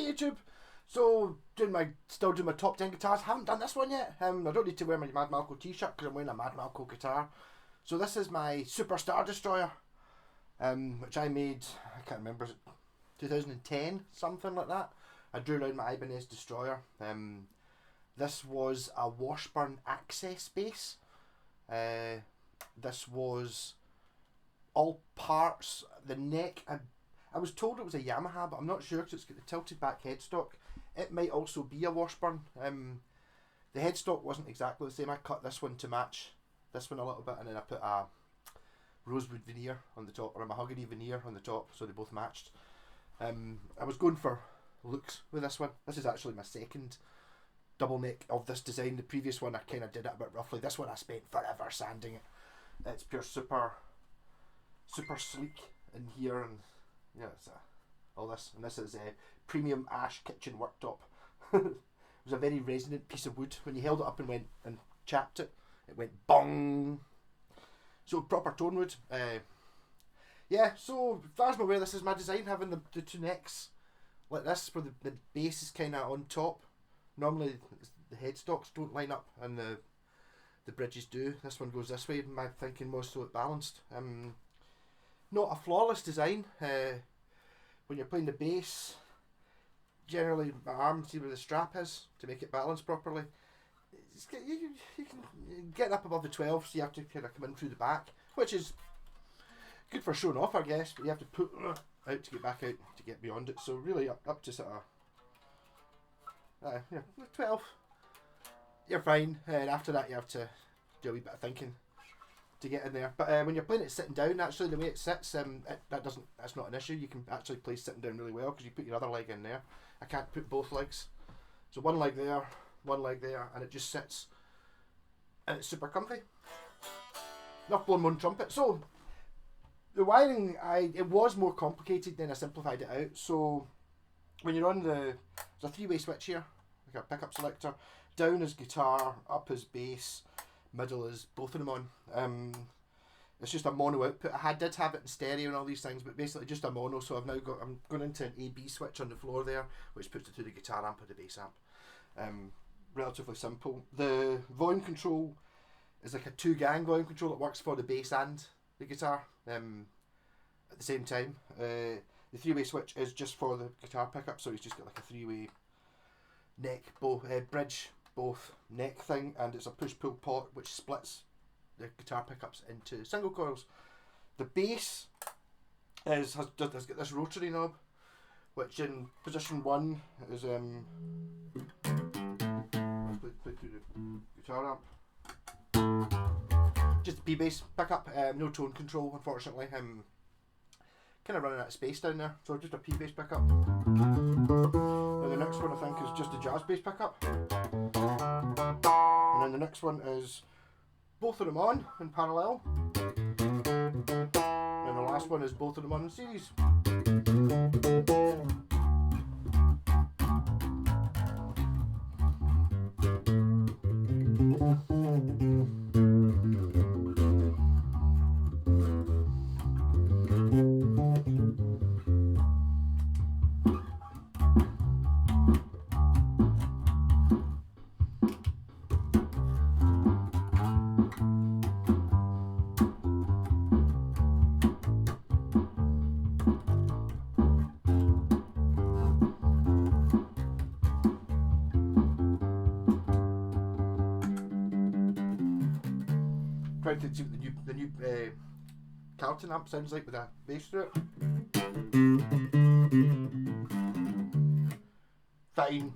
YouTube. So, still doing my top 10 guitars. Haven't done this one yet. I don't need to wear my Mad Malko t-shirt because I'm wearing a Mad Malko guitar. So this is my Super Star Destroyer, which I made, I can't remember, 2010, something like that. I drew around my Ibanez Destroyer. This was a Washburn Access bass. This was all parts. The neck, I was told it was a Yamaha, but I'm not sure because it's got the tilted back headstock. It might also be a Washburn. The headstock wasn't exactly the same. I cut this one to match this one a little bit, and then I put a rosewood veneer on the top, or a mahogany veneer on the top, so they both matched. I was going for looks with this one. This is actually my second double neck of this design. The previous one I kind of did it a bit roughly. This one I spent forever sanding it. It's pure super sleek in here, and yeah, it's all this, and this is a premium ash kitchen worktop. It was a very resonant piece of wood. When you held it up and went and chapped it, it went bong. So proper tone wood. Yeah, so as far as I'm aware, this is my design, having the two necks like this, where the base is kind of on top. Normally the headstocks don't line up and the bridges do. This one goes this way. My thinking was so it balanced. Not a flawless design. When you're playing the bass, generally my arm, see where the strap is to make it balance properly. You can get up above the 12, so you have to kind of come in through the back, which is good for showing off, I guess, but you have to put out to get back out to get beyond it. So really up to sort of 12, you're fine, and after that you have to do a wee bit of thinking to get in there. But when you're playing it sitting down, actually the way it sits, that's not an issue. You can actually play sitting down really well because you put your other leg in there. I can't put both legs, so one leg there, and it just sits, and it's super comfy. Enough blowing one trumpet. So the wiring, it was more complicated, then I simplified it out. So when you're on there's a three-way switch here, like a pickup selector. Down is guitar, up is bass, middle is both of them on. It's just a mono output. I did have it in stereo and all these things, but basically just a mono. So I'm going into an A/B switch on the floor there, which puts it to the guitar amp or the bass amp. Relatively simple. The volume control is like a two-gang volume control that works for the bass and the guitar at the same time. The three-way switch is just for the guitar pickup, so it's just got like a three-way neck, bridge, both neck thing, and it's a push-pull pot which splits the guitar pickups into single coils. The bass has got this rotary knob, which in position 1 is play through the guitar amp. Just a P bass pickup, no tone control unfortunately. Kind of running out of space down there, so just a P bass pickup. And the next one I think is just a jazz bass pickup. And then the next one is both of them on in parallel. And the last one is both of them on in series. Trying to see what the new Carlton amp sounds like with a bass through it. Fine.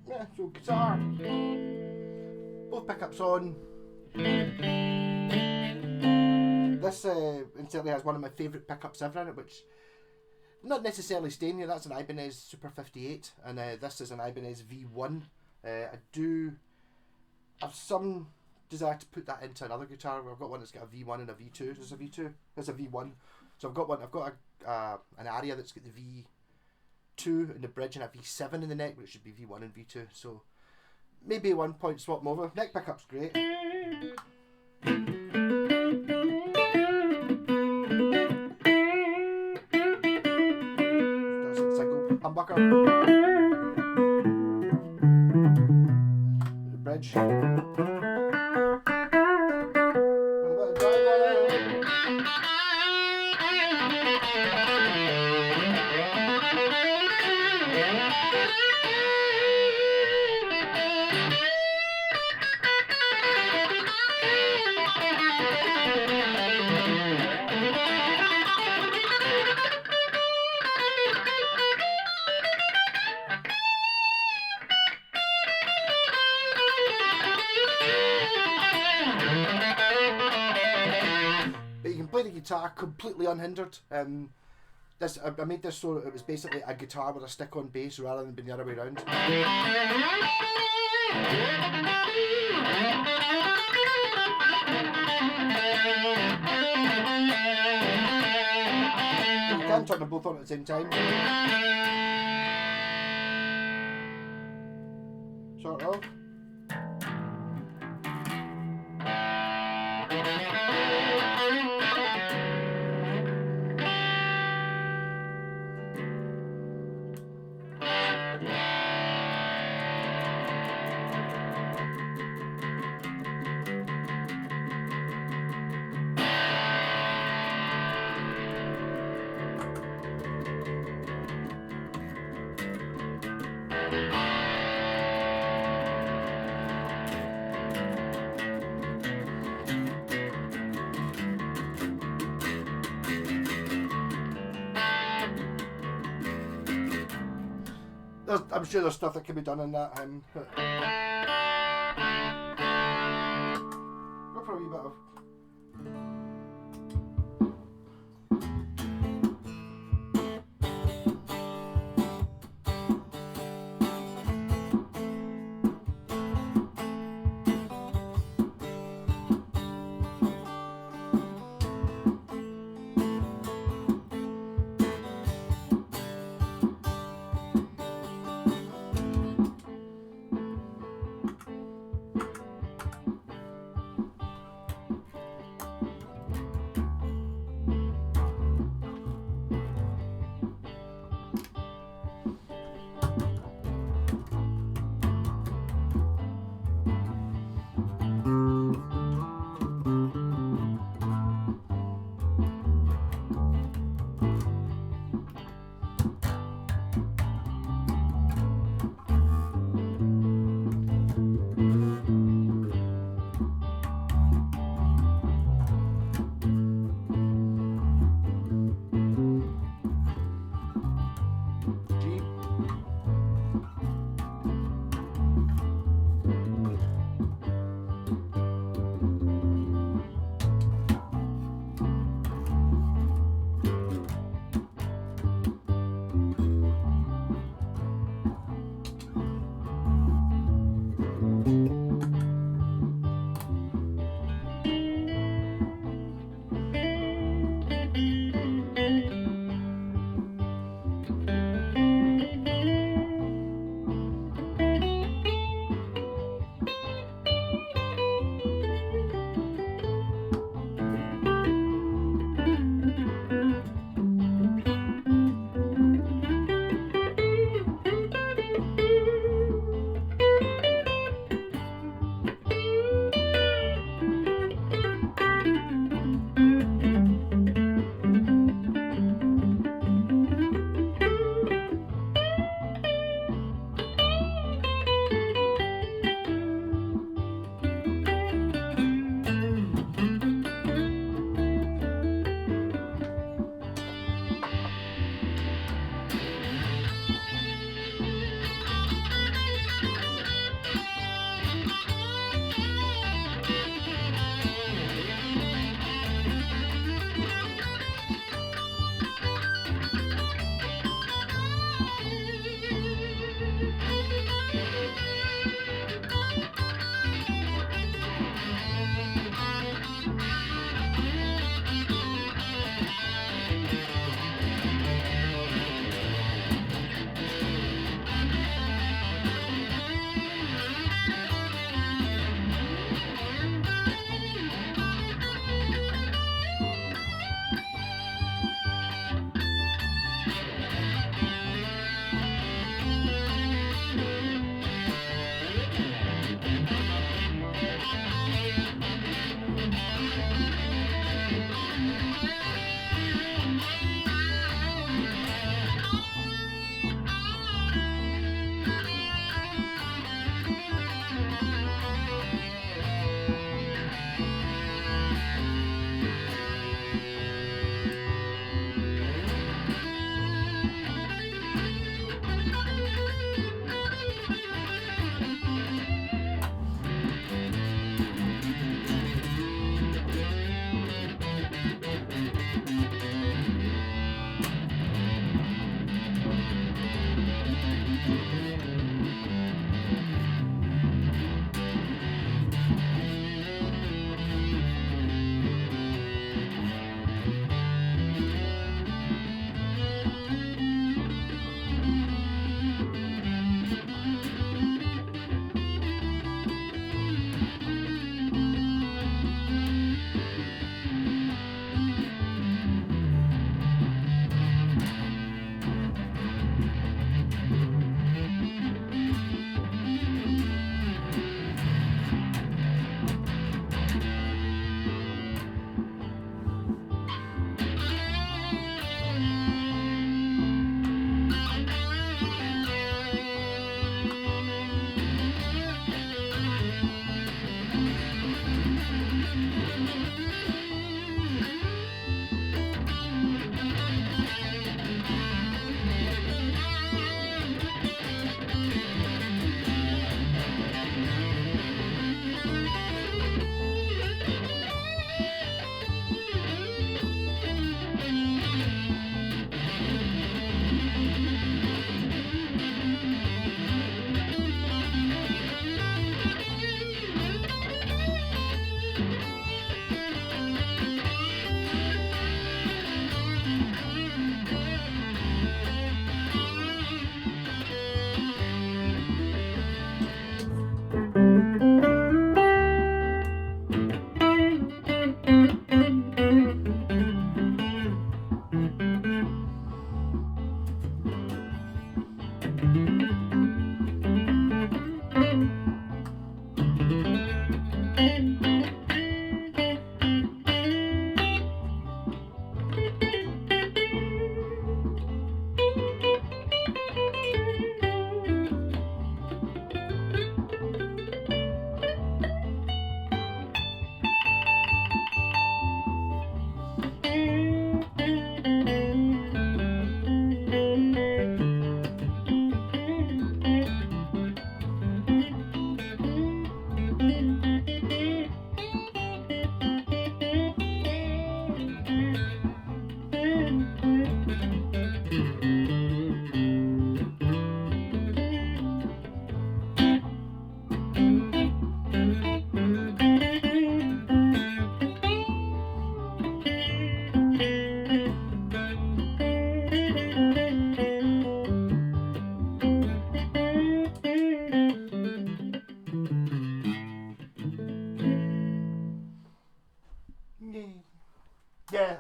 Yeah, so guitar. Both pickups on. This incidentally has one of my favourite pickups ever in it, which not necessarily staying here. That's an Ibanez Super 58, and this is an Ibanez V1. I do have some desire to put that into another guitar. I've got one that's got a V1 and a V2. There's a V2. There's a V1. So I've got one. I've got an Aria that's got the V2 in the bridge and a V7 in the neck, but it should be V1 and V2. So maybe at one point swap them over. Neck pickup's great. That's it, single humbucker. The bridge. With a bit of drive on it. But you can play the guitar completely unhindered. This I made this so it was basically a guitar with a stick-on bass rather than being the other way around. You can turn them both on at the same time. Sort of. I'm sure there's stuff that can be done in that. Go for a wee bit of.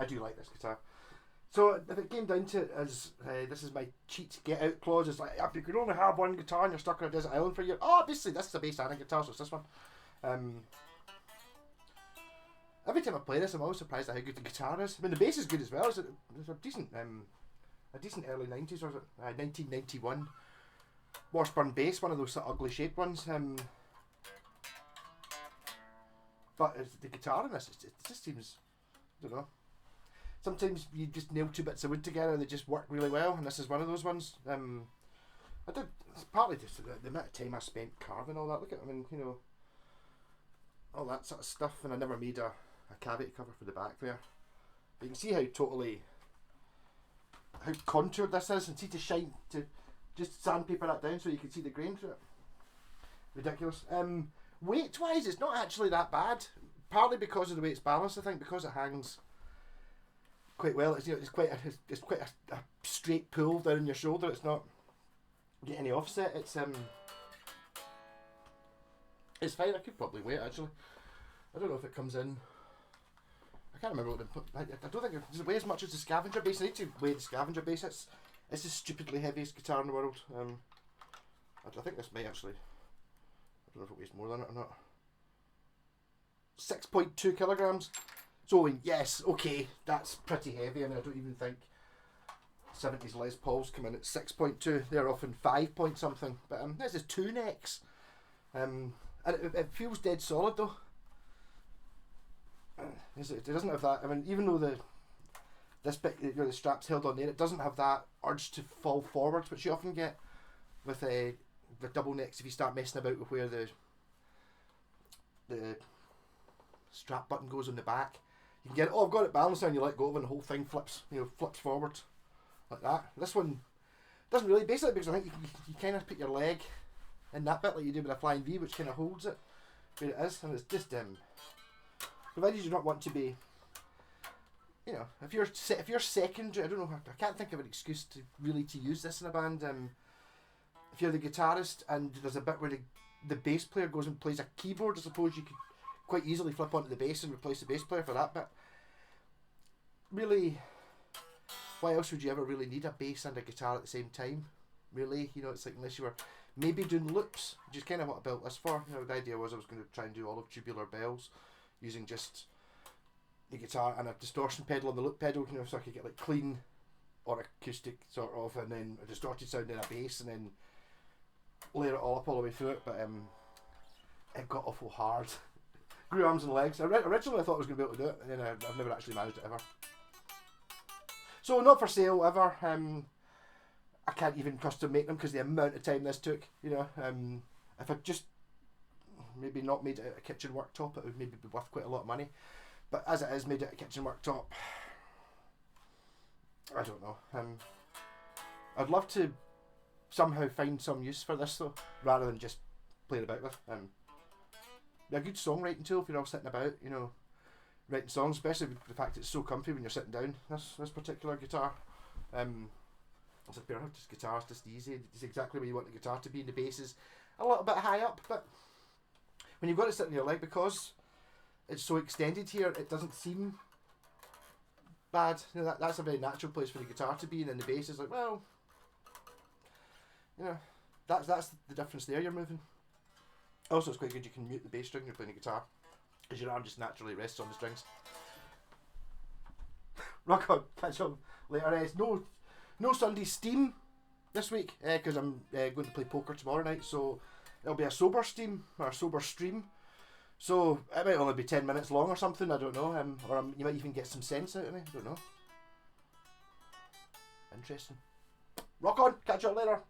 do like this guitar. So if it came down to it as this is my cheat get out clause, it's like if you could only have one guitar and you're stuck on a desert island for a year, obviously this is a bass and a guitar, so it's this one. Every time I play this, I'm always surprised at how good the guitar is. I mean, the bass is good as well. It's a decent early 90s, or is it 1991 Washburn bass, one of those sort of ugly shaped ones. But the guitar in this, it just seems, I don't know. Sometimes you just nail two bits of wood together and they just work really well, and this is one of those ones. It's partly just the amount of time I spent carving all that. Look at, I mean, you know, all that sort of stuff, and I never made a cavity cover for the back there. But you can see how contoured this is, and see to just sandpaper that down so you can see the grain through it. Ridiculous. Weight wise, it's not actually that bad. Partly because of the way it's balanced, I think, because it hangs quite well. It's, you know, it's quite a straight pull down your shoulder. It's not get any offset. It's fine. I could probably weigh it actually. I don't know if it comes in. I can't remember what I don't think does it weigh as much as the Scavenger bass. I need to weigh the Scavenger bass. It's the stupidly heaviest guitar in the world. I think this might actually. I don't know if it weighs more than it or not. 6.2 kilograms. So yes, okay, that's pretty heavy. I mean, I don't even think 70s Les Pauls come in at 6.2. They're often 5 point something. But this is two necks. And it feels dead solid though. It doesn't have that. I mean, even though this bit, you know, the strap's held on there, it doesn't have that urge to fall forward, which you often get with the double necks if you start messing about with where the strap button goes on the back. You can get it, I've got it balanced now, and you let go of it and the whole thing flips forward like that. This one doesn't really, basically, because I think you kind of put your leg in that bit like you do with a Flying V, which kind of holds it where it is, and it's just provided you don't want to be, you know, if you're secondary, I don't know, I can't think of an excuse to use this in a band. If you're the guitarist and there's a bit where the bass player goes and plays a keyboard, I suppose you could quite easily flip onto the bass and replace the bass player for that bit. Really, why else would you ever really need a bass and a guitar at the same time? Really, you know, it's like unless you were maybe doing loops, which is kind of what I built this for. You know, the idea was I was going to try and do all of Tubular Bells using just the guitar and a distortion pedal on the loop pedal, you know, so I could get like clean or acoustic sort of, and then a distorted sound in a bass, and then layer it all up all the way through it. But it got awful hard. Grew arms and legs. Originally I thought I was going to be able to do it, and then I've never actually managed it ever. So not for sale ever. I can't even custom make them because the amount of time this took. You know, if I just maybe not made it a kitchen worktop, it would maybe be worth quite a lot of money. But as it is, made it a kitchen worktop, I don't know. I'd love to somehow find some use for this though, rather than just playing about with. Be a good songwriting tool if you're all sitting about, you know, writing songs, especially with the fact that it's so comfy when you're sitting down. This particular guitar, it's a pair of just guitars, just easy. It's exactly where you want the guitar to be, and the bass is a little bit high up, but when you've got it sitting on your leg, because it's so extended here, it doesn't seem bad. You know, that's a very natural place for the guitar to be, and then the bass is like, well, you know, that's the difference there you're moving. Also, it's quite good you can mute the bass string when you're playing a guitar, because your arm just naturally rests on the strings. Rock on, catch up later. No Sunday Steam this week, because I'm going to play poker tomorrow night, so it'll be a sober Steam, or a sober stream. So it might only be 10 minutes long or something, I don't know, or you might even get some sense out of me, I don't know. Interesting. Rock on, catch up later.